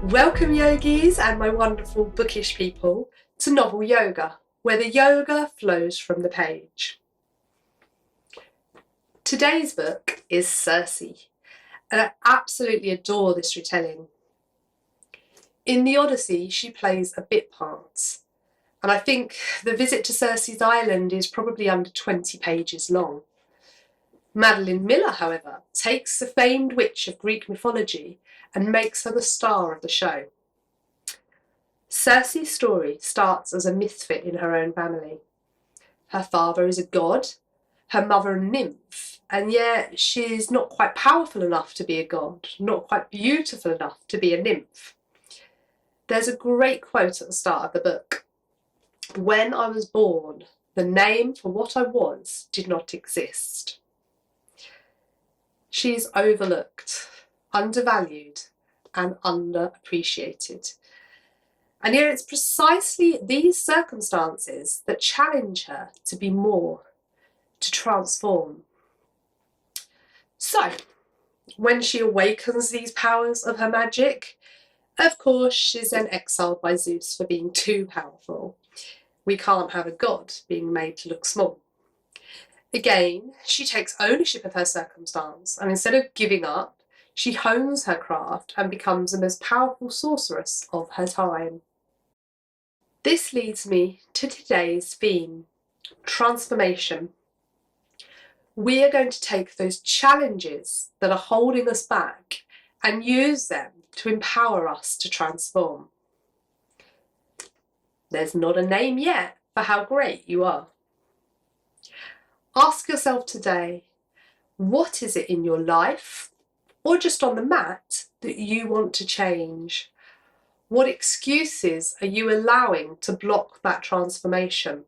Welcome yogis and my wonderful bookish people to Novel Yoga, where the yoga flows from the page. Today's book is Circe, and I absolutely adore this retelling. In the Odyssey, she plays a bit part, and I think the visit to Circe's island is probably under 20 pages long. Madeline Miller, however, takes the famed witch of Greek mythology and makes her the star of the show. Circe's story starts as a misfit in her own family. Her father is a god, her mother a nymph, and yet she's not quite powerful enough to be a god, not quite beautiful enough to be a nymph. There's a great quote at the start of the book. "When I was born, the name for what I was did not exist." She's overlooked, undervalued, and underappreciated. And yet it's precisely these circumstances that challenge her to be more, to transform. So, when she awakens these powers of her magic, of course she's then exiled by Zeus for being too powerful. We can't have a god being made to look small. Again, she takes ownership of her circumstance, and instead of giving up, she hones her craft and becomes the most powerful sorceress of her time. This leads me to today's theme, transformation. We are going to take those challenges that are holding us back and use them to empower us to transform. There's not a name yet for how great you are. Ask yourself today, what is it in your life, or just on the mat, that you want to change? What excuses are you allowing to block that transformation?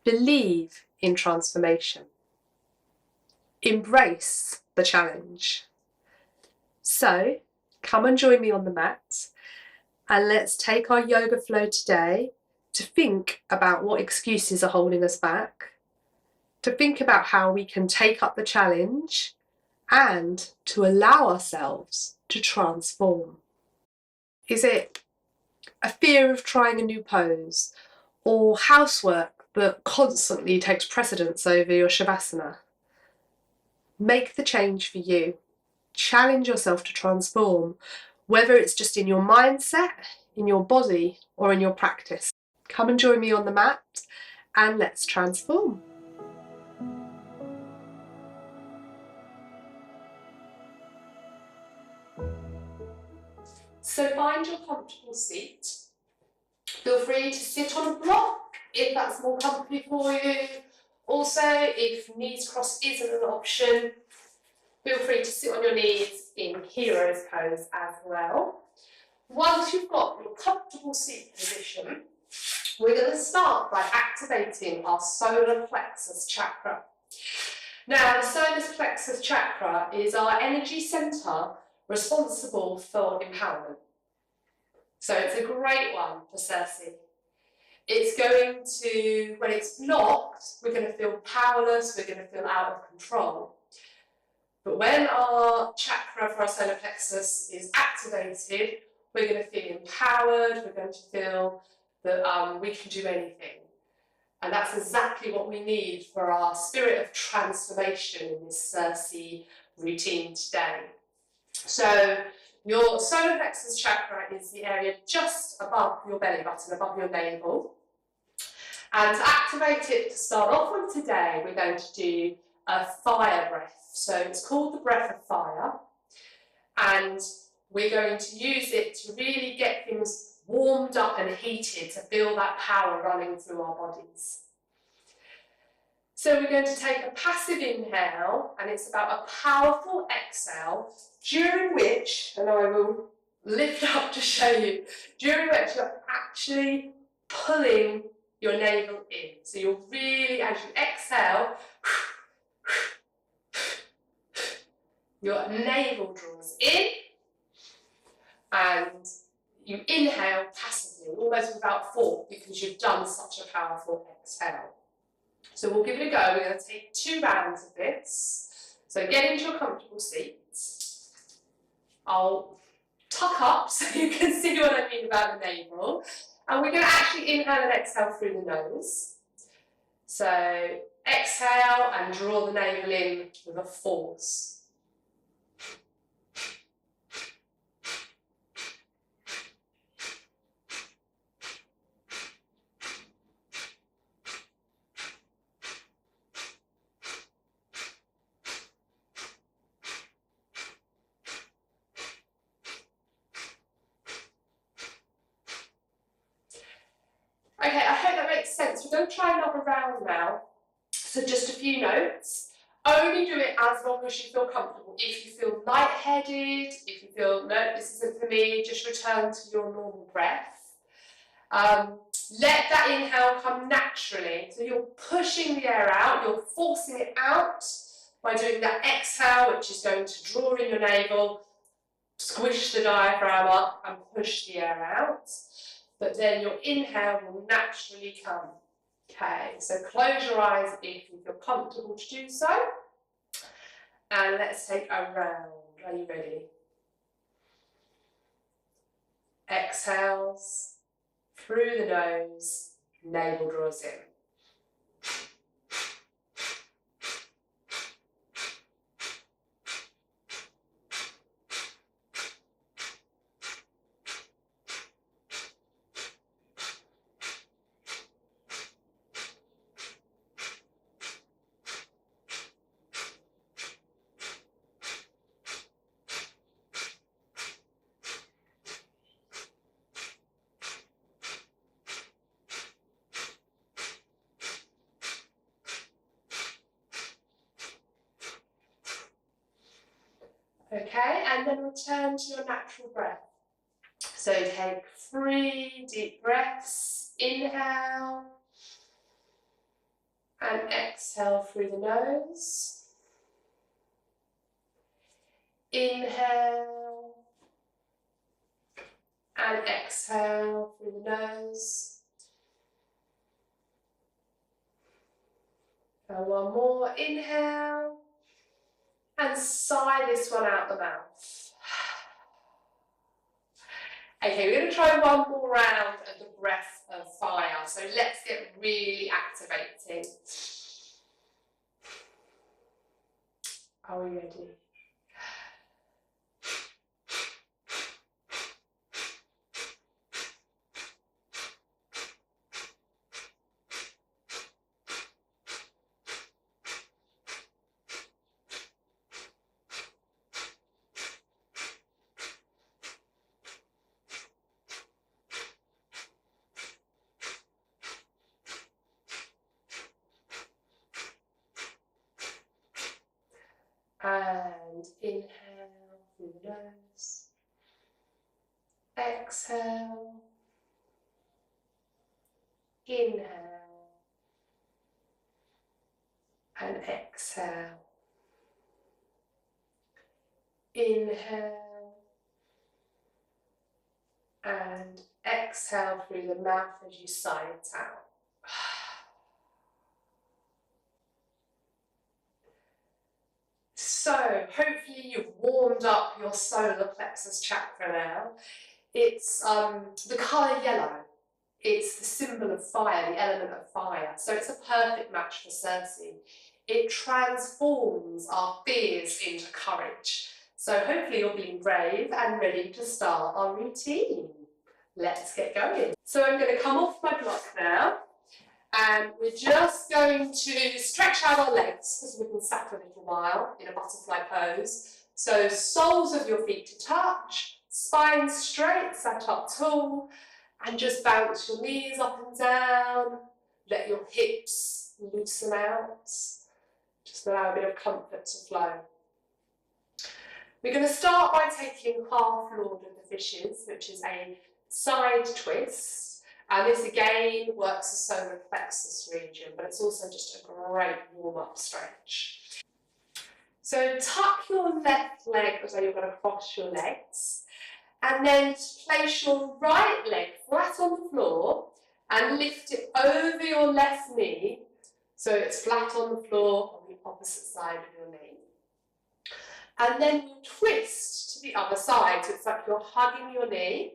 Believe in transformation. Embrace the challenge. So, come and join me on the mat, and let's take our yoga flow today to think about what excuses are holding us back, to think about how we can take up the challenge, and to allow ourselves to transform. Is it a fear of trying a new pose, or housework that constantly takes precedence over your shavasana? Make the change for you. Challenge yourself to transform, whether it's just in your mindset, in your body, or in your practice. Come and join me on the mat, and let's transform. So find your comfortable seat. Feel free to sit on a block if that's more comfy for you. Also, if knees crossed isn't an option, feel free to sit on your knees in hero's pose as well. Once you've got your comfortable seat position, we're going to start by activating our solar plexus chakra. Now, the solar plexus chakra is our energy centre responsible for empowerment. So it's a great one for Circe. It's going to, when it's blocked, we're going to feel powerless, we're going to feel out of control. But when our chakra for our solar plexus is activated, we're going to feel empowered, we're going to feel that we can do anything. And that's exactly what we need for our spirit of transformation in this Circe routine today. So your solar plexus chakra is the area just above your belly button, above your navel. And to activate it, to start off with today, we're going to do a fire breath. So it's called the breath of fire. And we're going to use it to really get things warmed up and heated, to feel that power running through our bodies. So we're going to take a passive inhale, and it's about a powerful exhale, during which, and I will lift up to show you, during which you're actually pulling your navel in. So you're really, as you exhale, your navel draws in, and you inhale passively, almost without thought, because you've done such a powerful exhale. So we'll give it a go. We're going to take 2 rounds of this. So get into a comfortable seat. I'll tuck up so you can see what I mean about the navel. And we're going to actually inhale and exhale through the nose. So exhale and draw the navel in with a force. Okay, I hope that makes sense. We're going to try another round now. So just a few notes. Only do it as long as you feel comfortable. If you feel lightheaded, if you feel, no, this isn't for me, just return to your normal breath. Let that inhale come naturally. So you're pushing the air out, you're forcing it out by doing that exhale, which is going to draw in your navel, squish the diaphragm up and push the air out. But then your inhale will naturally come. Okay, so close your eyes if you feel comfortable to do so. And let's take a round. Are you ready? Exhales through the nose, navel draws in. Okay, and then return to your natural breath. So take 3 deep breaths, inhale and exhale through the nose. Inhale and exhale through the nose. And one more, inhale. And sigh this one out the mouth. Okay, we're going to try one more round of the breath of fire. So let's get really activating. Are we ready? And inhale through the nose, exhale, inhale, and exhale, inhale, and exhale through the mouth as you sigh it out. So, hopefully you've warmed up your solar plexus chakra now. It's the colour yellow. It's the symbol of fire, the element of fire. So it's a perfect match for Circe. It transforms our fears into courage. So hopefully you're feeling brave and ready to start our routine. Let's get going. So I'm going to come off my block now. And we're just going to stretch out our legs because we've been sat for a little while in a butterfly pose. So soles of your feet to touch, spine straight, sat up tall, and just bounce your knees up and down. Let your hips loosen out. Just allow a bit of comfort to flow. We're going to start by taking half Lord of the Fishes, which is a side twist. And this again works the solar plexus region, but it's also just a great warm-up stretch. So tuck your left leg as though you're going to cross your legs, and then place your right leg flat on the floor and lift it over your left knee so it's flat on the floor on the opposite side of your knee. And then you twist to the other side. So it's like you're hugging your knee.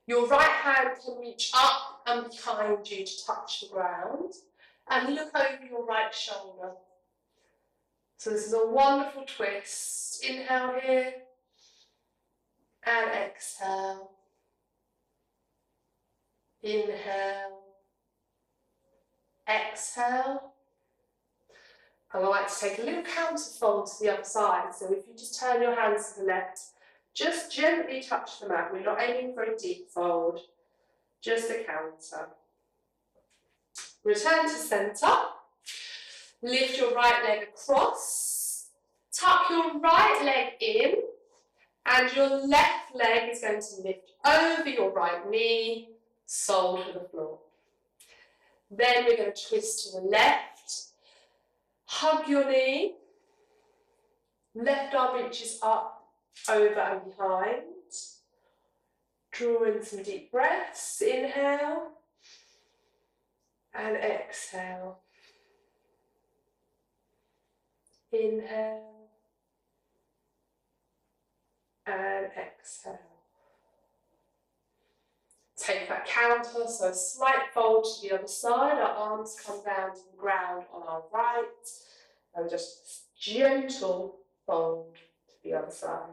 Your right hand can reach up and behind you to touch the ground. And look over your right shoulder. So this is a wonderful twist. Inhale here. And exhale. Inhale. Exhale. And I like to take a little counter fold to the other side. So if you just turn your hands to the left, just gently touch the mat. We're not aiming for a deep fold, just a counter. Return to centre. Lift your right leg across. Tuck your right leg in. And your left leg is going to lift over your right knee, sole to the floor. Then we're going to twist to the left. Hug your knee. Left arm reaches up, over and behind. Draw in some deep breaths. Inhale. And exhale. Inhale. And exhale. Take that counter, so a slight fold to the other side. Our arms come down to the ground on our right. And just gentle fold to the other side.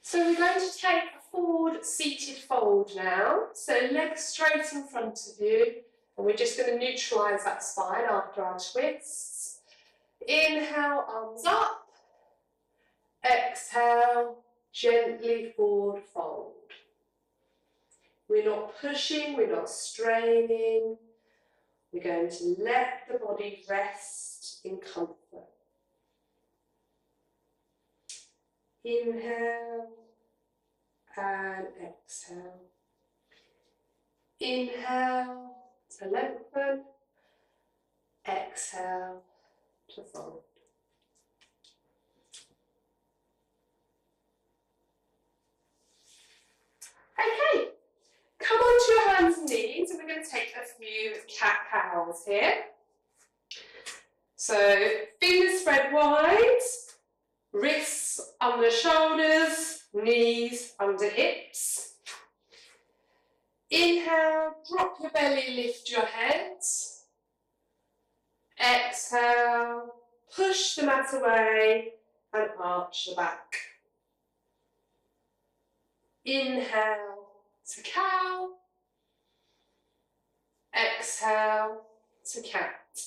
So we're going to take a forward seated fold now. So legs straight in front of you. And we're just going to neutralise that spine after our twists. Inhale, arms up. Exhale, gently forward fold. We're not pushing, we're not straining. We're going to let the body rest in comfort. Inhale and exhale. Inhale to lengthen. Exhale to fold. Okay, come onto your hands and knees, and we're going to take a few cat-cows here. So, fingers spread wide, wrists under shoulders, knees under hips. Inhale, drop your belly, lift your head. Exhale, push the mat away and arch the back. Inhale to cow. Exhale to cat.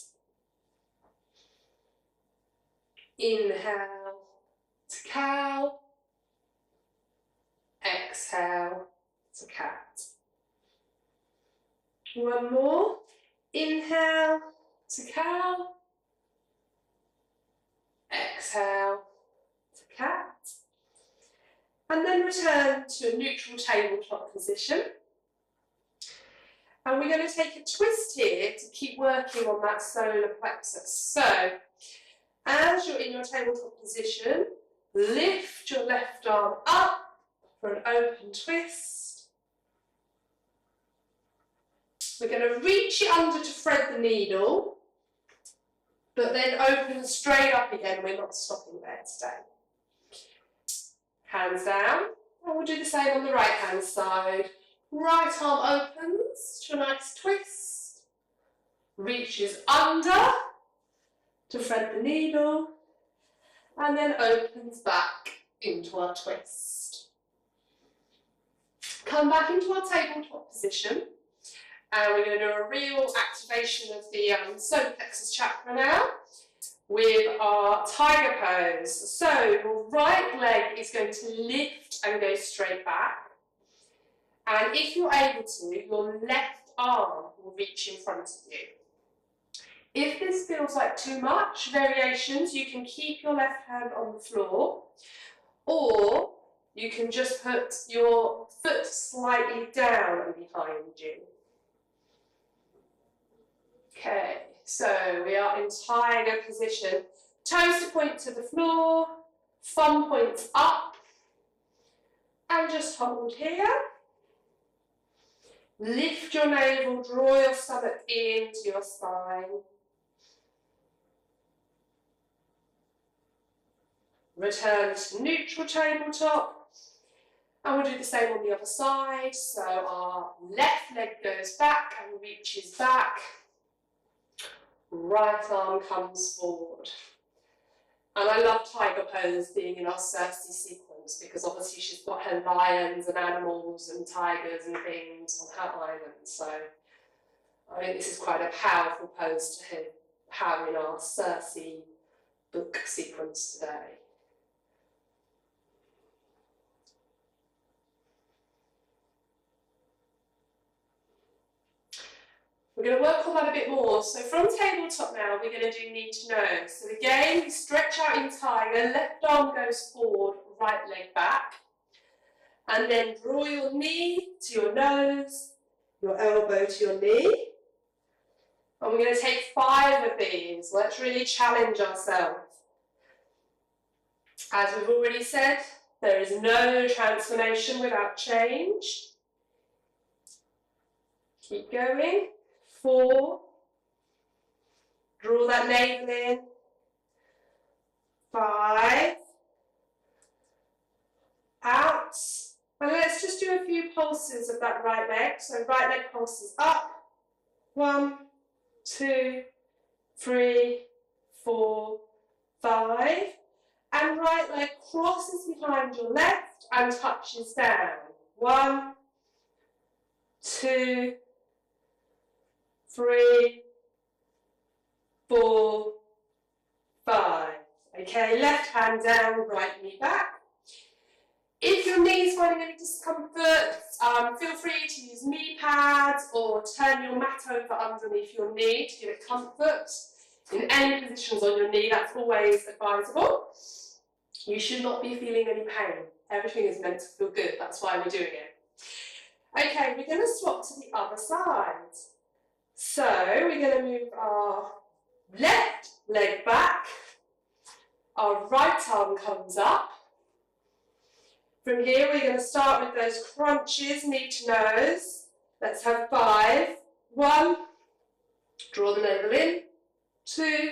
Inhale to cow. Exhale to cat. One more. Inhale to cow. Exhale to cat. And then return to a neutral tabletop position. And we're going to take a twist here to keep working on that solar plexus. So, as you're in your tabletop position, lift your left arm up for an open twist. We're going to reach it under to thread the needle, but then open straight up again. We're not stopping there today. Hands down, and we'll do the same on the right hand side. Right arm opens to a nice twist, reaches under to thread the needle, and then opens back into our twist. Come back into our tabletop position, and we're going to do a real activation of the solar plexus chakra now with our tiger pose. So your right leg is going to lift and go straight back. And if you're able to, your left arm will reach in front of you. If this feels like too much, variations, you can keep your left hand on the floor, or you can just put your foot slightly down and behind you. Okay, so we are in tiger position. Toes to point to the floor, thumb points up, and just hold here. Lift your navel, draw your stomach into your spine. Return to neutral tabletop. And we'll do the same on the other side. So our left leg goes back and reaches back. Right arm comes forward. And I love tiger pose being in our Circe sequence because obviously she's got her lions and animals and tigers and things on her island. So I think this is quite a powerful pose to have in our Circe book sequence today. We're going to work on that a bit more. So from tabletop now, we're going to do knee to nose. So again, we stretch out in tiger, left arm goes forward, right leg back. And then draw your knee to your nose, your elbow to your knee. And we're going to take 5 of these. Let's really challenge ourselves. As we've already said, there is no transformation without change. Keep going. 4, draw that navel in, 5, out, and let's just do a few pulses of that right leg. So right leg pulses up, 1, 2, 3, 4, 5, and right leg crosses behind your left and touches down, 1, 2, 3, 4, 5. Okay, left hand down, right knee back. If your knee is finding any discomfort, feel free to use knee pads or turn your mat over underneath your knee to give it comfort. In any positions on your knee, that's always advisable. You should not be feeling any pain. Everything is meant to feel good, that's why we're doing it. Okay, we're going to swap to the other side. So we're going to move our left leg back, our right arm comes up. From here we're going to start with those crunches, knee to nose. Let's have 5. 1, draw the navel in, 2,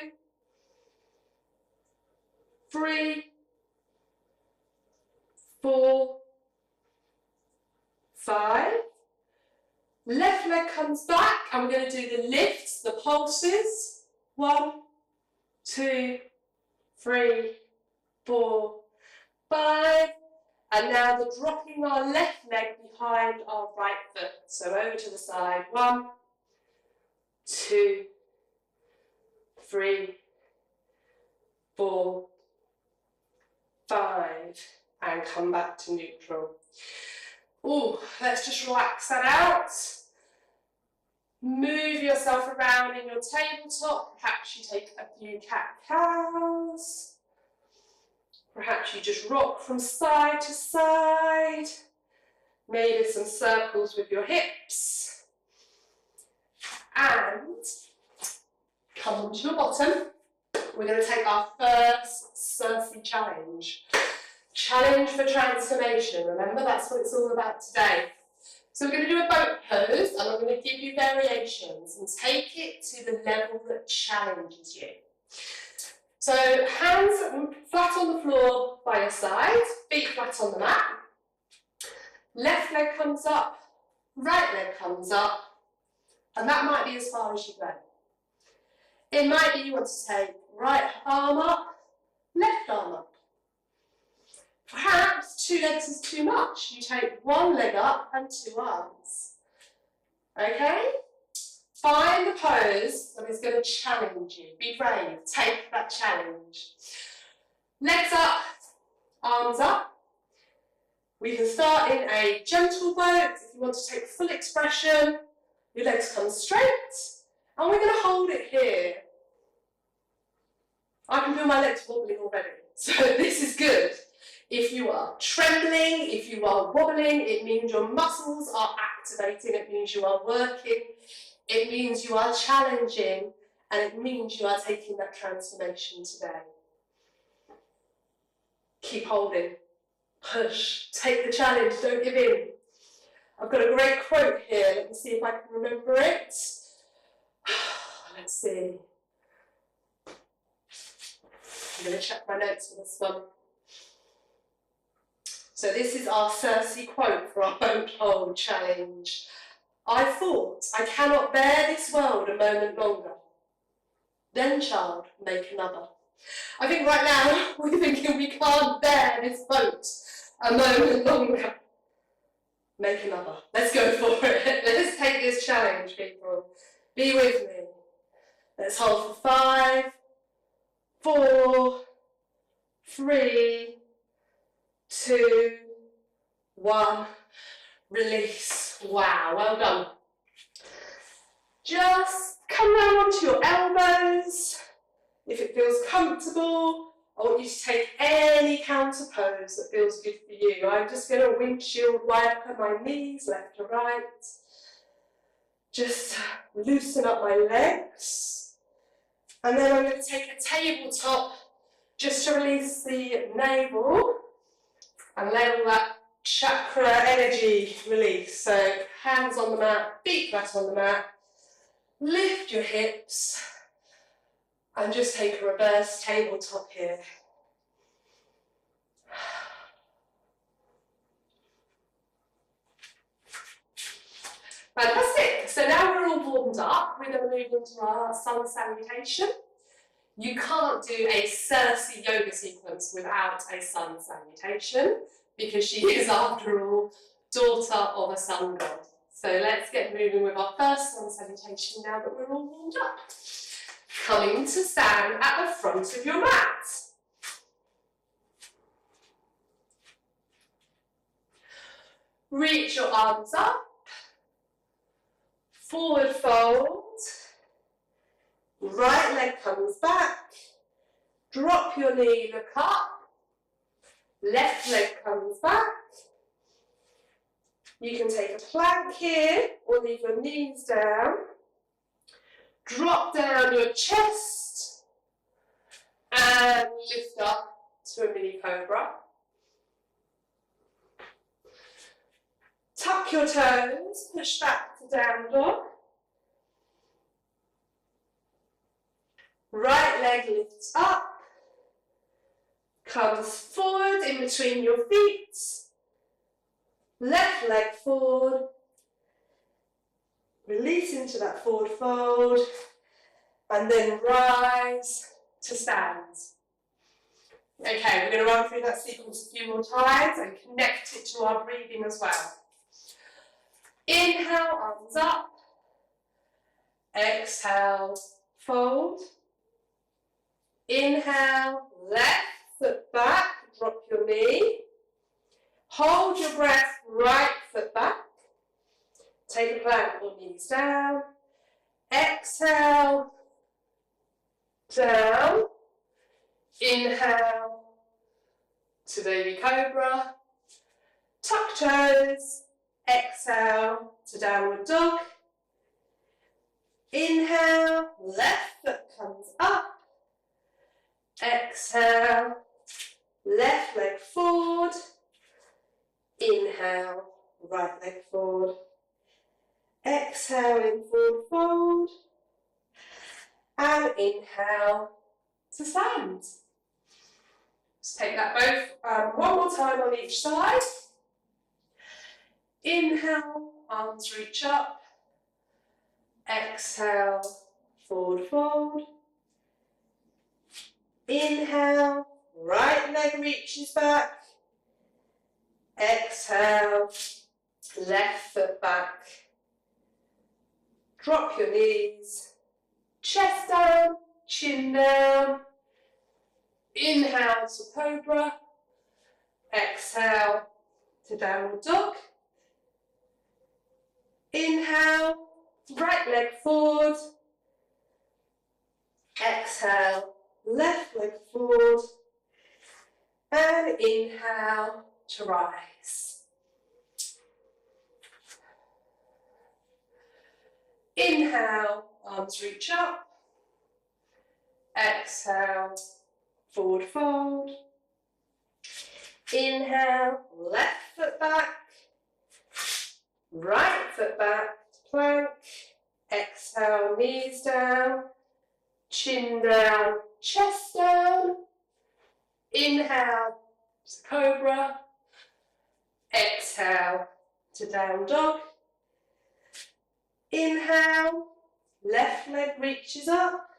3, 4, 5. Left leg comes back and we're going to do the lifts, the pulses. 1, 2, 3, 4, 5. And now the dropping our left leg behind our right foot. So over to the side. 1, 2, 3, 4, 5. And come back to neutral. Oh, let's just relax that out. Move yourself around in your tabletop. Perhaps you take a few cat-cows. Perhaps you just rock from side to side. Maybe some circles with your hips. And come onto your bottom. We're going to take our first Circe challenge. Challenge for transformation. Remember, that's what it's all about today. So we're going to do a boat pose, and I'm going to give you variations and take it to the level that challenges you. So hands flat on the floor by your side, feet flat on the mat. Left leg comes up, right leg comes up, and that might be as far as you go. It might be you want to take right arm up, left arm up. Perhaps 2 legs is too much. You take 1 leg up and 2 arms. Okay? Find the pose that is going to challenge you. Be brave. Take that challenge. Legs up, arms up. We can start in a gentle boat. If you want to take full expression, your legs come straight. And we're going to hold it here. I can feel my legs wobbling already. So this is good. If you are trembling, if you are wobbling, it means your muscles are activating, it means you are working, it means you are challenging, and it means you are taking that transformation today. Keep holding, push, take the challenge, don't give in. I've got a great quote here. Let me see if I can remember it. Let's see. I'm going to check my notes for this one. So this is our Circe quote for our boat hold challenge. I thought, I cannot bear this world a moment longer. Then, child, make another. I think right now we're thinking we can't bear this boat a moment longer. Make another. Let's go for it. Let's take this challenge, people. Be with me. Let's hold for 5, 4, 3, 2, 1. Release. Wow, well done. Just come down onto your elbows. If it feels comfortable, I want you to take any counter pose that feels good for you. I'm just going to windshield wiper my knees left to right. Just loosen up my legs. And then I'm going to take a tabletop just to release the navel and let all that chakra energy release. So hands on the mat, feet flat on the mat. Lift your hips and just take a reverse tabletop here. Fantastic. So now we're all warmed up, we're going to move into our sun salutation. You can't do a Circe yoga sequence without a sun salutation because she is, after all, daughter of a sun god. So let's get moving with our first sun salutation now that we're all warmed up. Coming to stand at the front of your mat. Reach your arms up. Forward fold. Right leg comes back. Drop your knee, look up. Left leg comes back. You can take a plank here or leave your knees down. Drop down your chest and lift up to a mini cobra. Tuck your toes, push back to down dog. Right leg lifts up, comes forward in between your feet. Left leg forward. Release into that forward fold and then rise to stand. Okay, we're going to run through that sequence a few more times and connect it to our breathing as well. Inhale, arms up. Exhale, fold. Inhale, left foot back, drop your knee. Hold your breath, right foot back. Take a plank or knees down. Exhale, down. Inhale to baby cobra. Tuck toes. Exhale to downward dog. Inhale, left foot comes up. Exhale, left leg forward. Inhale, right leg forward. Exhale in forward fold. And inhale to stand. Let's take that both one more time on each side. Inhale, arms reach up. Exhale, forward fold. Inhale, right leg reaches back. Exhale, left foot back. Drop your knees, chest down, chin down. Inhale to cobra. Exhale to downward dog. Inhale, right leg forward. Exhale, left leg forward. And inhale to rise. Inhale, arms reach up. Exhale, forward fold. Inhale, left foot back. Right foot back to plank. Exhale, knees down, chin down, chest down. Inhale to cobra. Exhale to down dog. Inhale, left leg reaches up.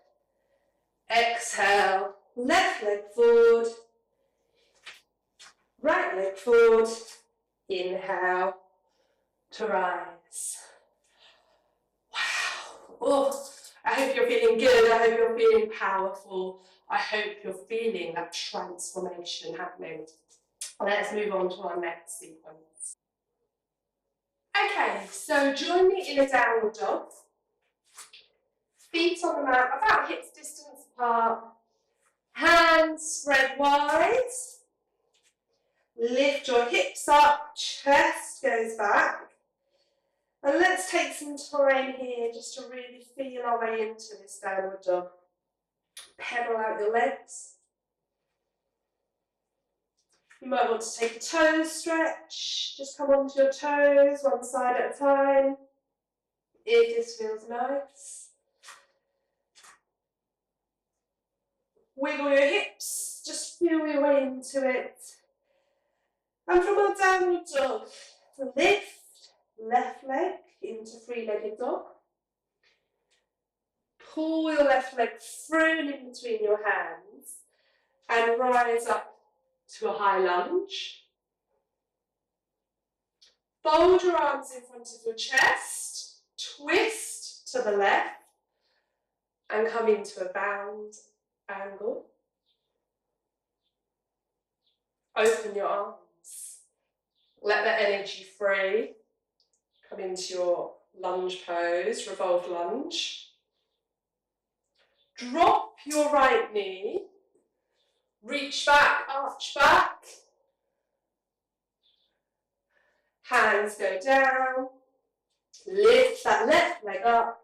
Exhale, left leg forward. Right leg forward. Inhale to rise. Wow. Oh, I hope you're feeling good. I hope you're feeling powerful. I hope you're feeling that transformation happening. Let's move on to our next sequence. Okay, so join me in a downward dog. Feet on the mat, about hips distance apart. Hands spread wide. Lift your hips up, chest goes back. And let's take some time here just to really feel our way into this downward dog. Pedal out your legs. You might want to take a toe stretch. Just come onto your toes, one side at a time. If this feels nice. Wiggle your hips, just feel your way into it. And from our downward dog, lift left leg into three-legged dog. Pull your left leg through and in between your hands and rise up to a high lunge. Fold your arms in front of your chest, twist to the left and come into a bound angle. Open your arms. Let the energy free. Come into your lunge pose, revolved lunge. Drop your right knee. Reach back, arch back. Hands go down. Lift that left leg up.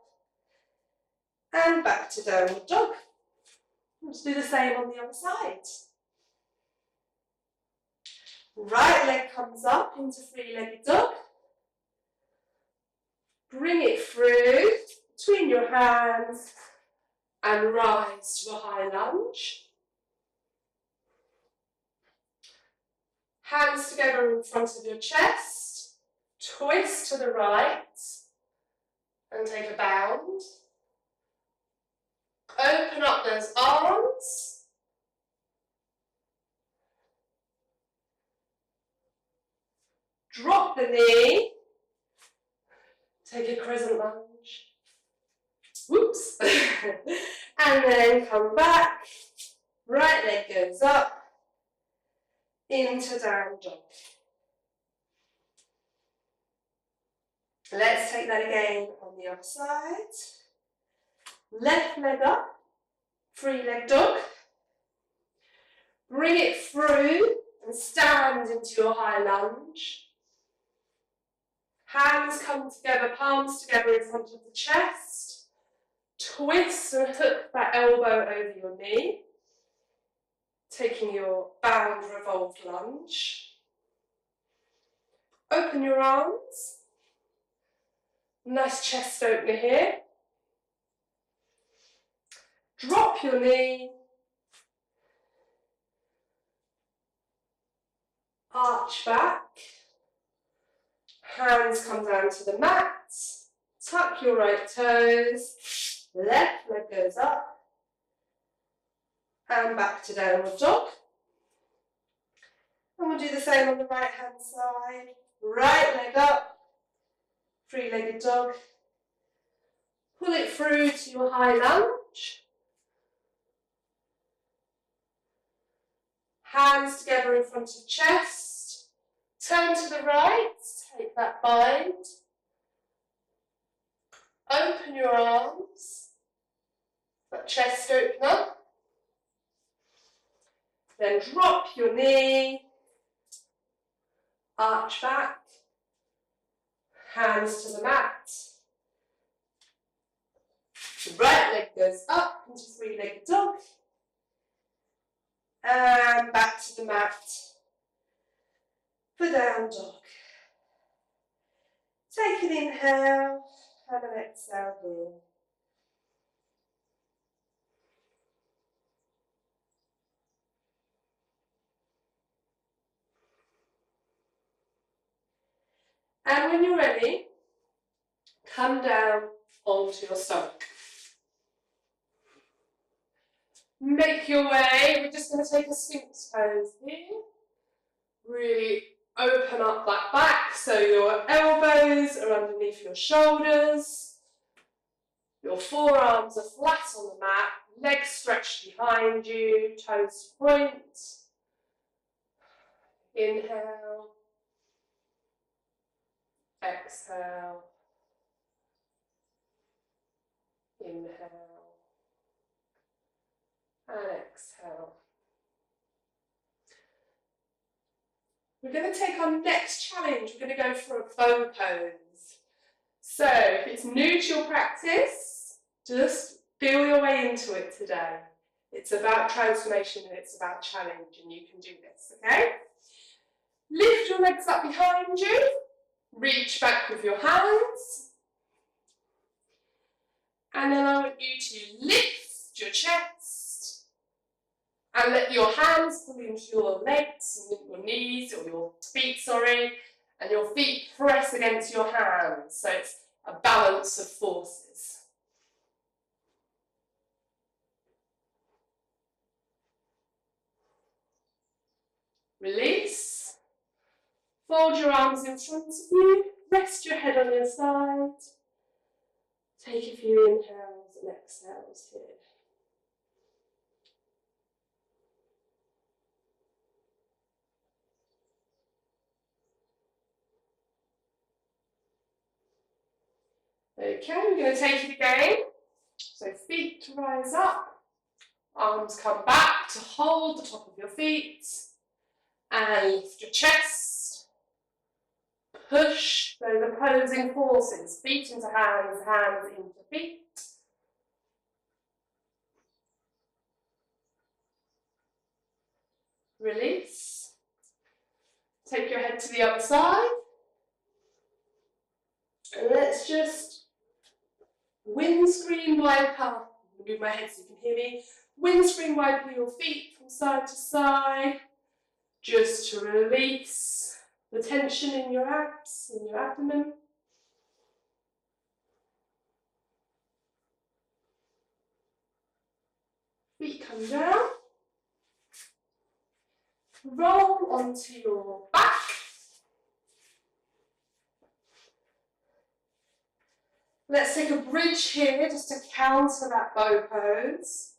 And back to downward dog. Let's do the same on the other side. Right leg comes up into three-legged dog. Bring it through between your hands and rise to a high lunge. Hands together in front of your chest. Twist to the right and take a bound. Open up those arms. Drop the knee. Take a crescent lunge. Whoops. And then come back. Right leg goes up. Into down dog. Let's take that again on the other side. Left leg up. Three-leg dog. Bring it through and stand into your high lunge. Hands come together, palms together in front of the chest. Twist and hook that elbow over your knee. Taking your bound revolved lunge. Open your arms. Nice chest opener here. Drop your knee. Arch back. Hands come down to the mat. Tuck your right toes. Left leg goes up. And back to downward dog. And we'll do the same on the right hand side. Right leg up. Three-legged dog. Pull it through to your high lunge. Hands together in front of chest. Turn to the right. Take that bind. Open your arms. That chest open up. Then drop your knee. Arch back. Hands to the mat. Right leg goes up into three-legged dog. And back to the mat for down dog. Take an inhale and an exhale here. And when you're ready, come down onto your stomach. Make your way, we're just going to take a Sphinx pose here. Really open up that back so your elbows are underneath your shoulders. Your forearms are flat on the mat, legs stretched behind you, toes to point. Inhale. Exhale. Inhale. And exhale. We're going to take our next challenge. We're going to go for a bow pose. So, if it's new to your practice, just feel your way into it today. It's about transformation and it's about challenge, and you can do this, okay? Lift your legs up behind you. Reach back with your hands. And then I want you to lift your chest and let your hands pull into your legs and your knees, or your feet, sorry, and your feet press against your hands. So it's a balance of forces. Release. Fold your arms in front of you. Rest your head on your side. Take a few inhales and exhales here. Okay, we're going to take it again. So feet to rise up, arms come back to hold the top of your feet, and lift your chest. Push those opposing forces, feet into hands, hands into feet. Release. Take your head to the other side. And let's just windscreen wiper. Move my head so you can hear me. Windscreen wiper your feet from side to side, just to release the tension in your abs, in your abdomen. Feet come down. Roll onto your back. Let's take a bridge here just to counter that bow pose.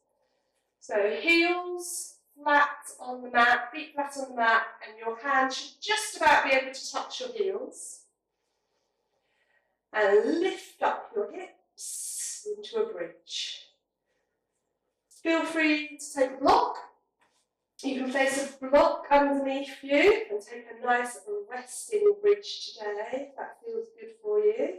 So heels flat on the mat, feet flat on the mat, and your hands should just about be able to touch your heels. And lift up your hips into a bridge. Feel free to take a block. You can place a block underneath you and take a nice resting bridge today, if that feels good for you.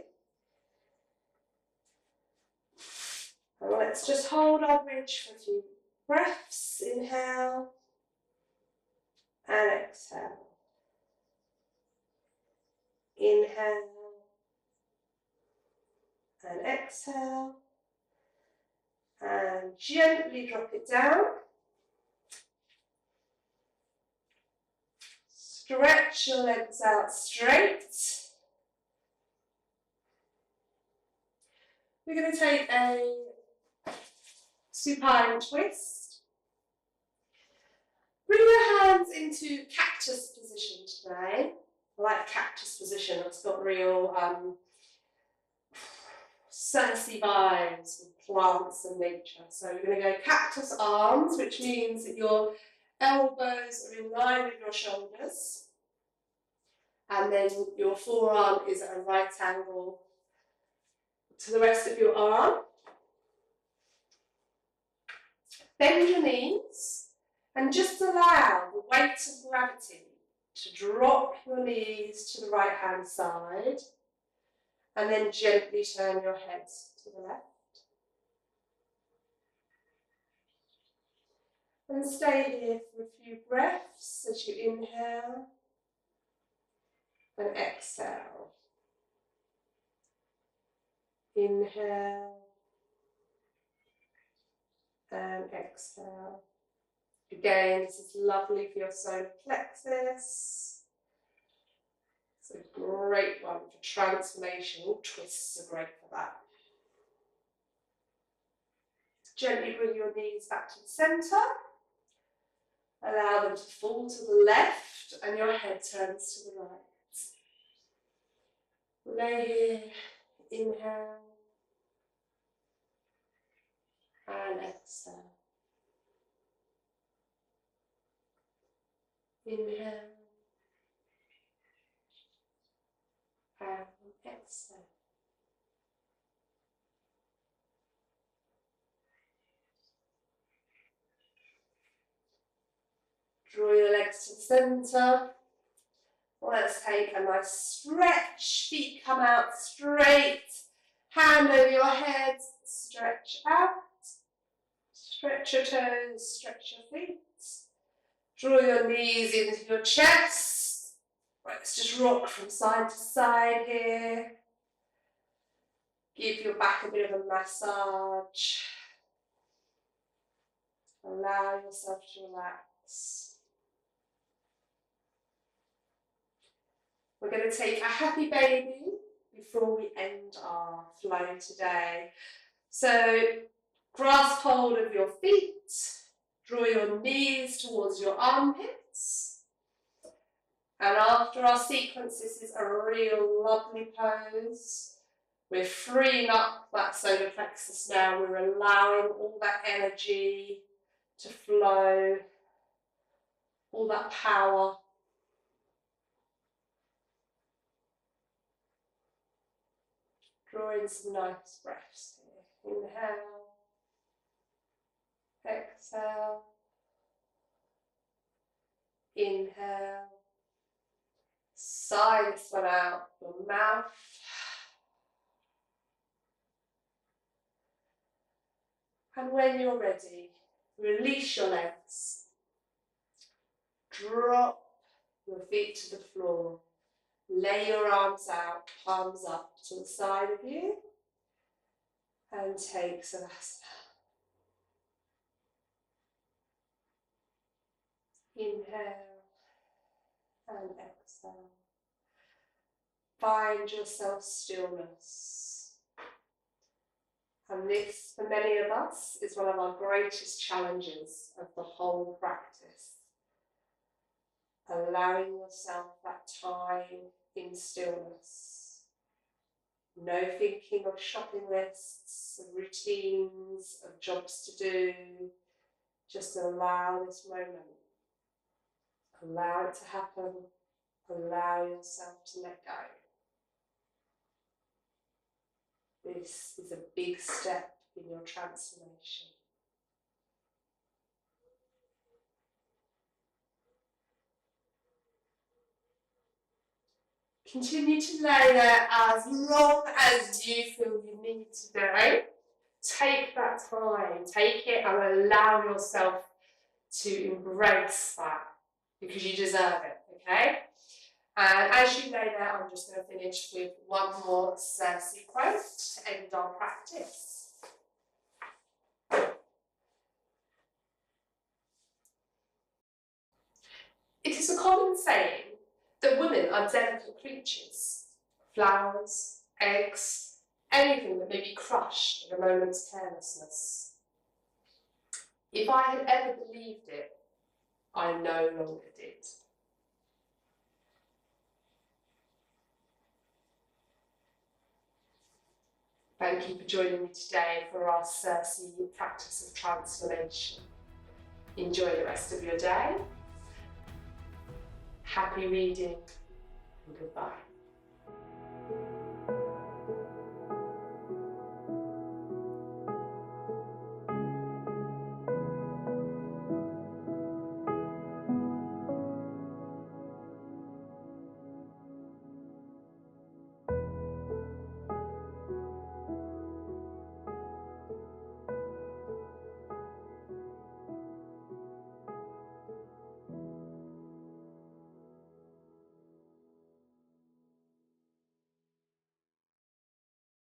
And let's just hold our bridge for a few breaths. Inhale and exhale. Inhale and exhale. And gently drop it down. Stretch your legs out straight. We're going to take a supine twist. Bring your hands into cactus position today. I like cactus position, it's got real Circe vibes with plants and nature. So we're going to go cactus arms, which means that your elbows are in line with your shoulders. And then your forearm is at a right angle to the rest of your arm. Bend your knees and just allow the weight of gravity to drop your knees to the right hand side, and then gently turn your head to the left. And stay here for a few breaths as you inhale and exhale. Inhale and exhale. Again, this is lovely for your solar plexus. It's a great one for transformation. All twists are great for that. Gently bring your knees back to the centre. Allow them to fall to the left and your head turns to the right. Lay here, inhale and exhale. Inhale and exhale. Draw your legs to the centre. Let's take a nice stretch. Feet come out straight. Hand over your head. Stretch out. Stretch your toes. Stretch your feet. Draw your knees into your chest. Right, let's just rock from side to side here. Give your back a bit of a massage. Allow yourself to relax. We're going to take a happy baby before we end our flow today. So grasp hold of your feet, draw your knees towards your armpits. And after our sequence, this is a real lovely pose. We're freeing up that solar plexus now. We're allowing all that energy to flow, all that power. Draw in some nice breaths here. Inhale, exhale, inhale, sigh this one out your mouth. And when you're ready, release your legs. Drop your feet to the floor. Lay your arms out, palms up to the side of you, and take Savasana. Inhale and exhale. Find yourself stillness. And this, for many of us, is one of our greatest challenges of the whole practice. Allowing yourself that time in stillness. No thinking of shopping lists, of routines, of jobs to do. Just allow this moment. Allow it to happen. Allow yourself to let go. This is a big step in your transformation. Continue to lay there as long as you feel you need to do. Take that time, take it and allow yourself to embrace that because you deserve it, okay? And as you lay there, I'm just going to finish with one more Circe quote to end our practice. It is a common saying that women are delicate creatures. Flowers, eggs, anything that may be crushed in a moment's carelessness. If I had ever believed it, I no longer did. Thank you for joining me today for our Circe practice of transformation. Enjoy the rest of your day. Happy reading and goodbye.